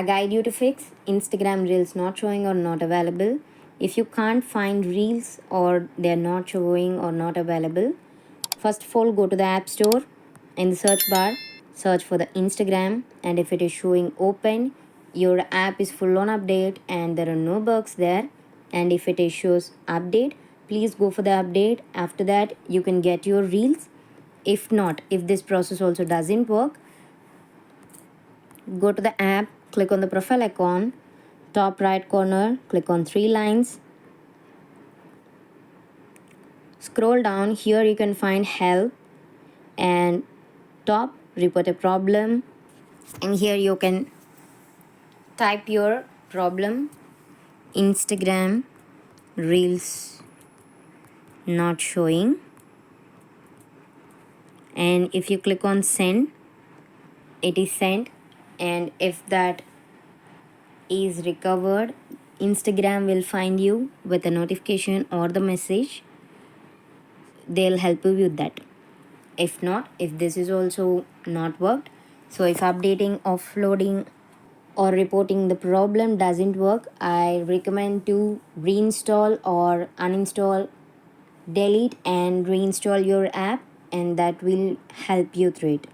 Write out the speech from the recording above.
I guide you to fix Instagram Reels not showing or not available. If you can't find Reels or they're not showing or not available, first of all go to the App Store. In the search bar, search for the Instagram, and if it is showing open, your app is full on update and there are no bugs there. And if it is shows update, please go for the update. After that, you can get your Reels. If not, if this process also doesn't work, go to the app, click on the profile icon, top right corner, click on three lines, scroll down. Here you can find help, and top report a problem, and here you can type your problem: Instagram Reels not showing. And if you click on send, it is sent. And if that is recovered, Instagram will find you with a notification or the message. They'll help you with that. If not, if this is also not worked, so if updating, offloading, or reporting the problem doesn't work, I recommend to reinstall or uninstall, delete and reinstall your app, and that will help you through it.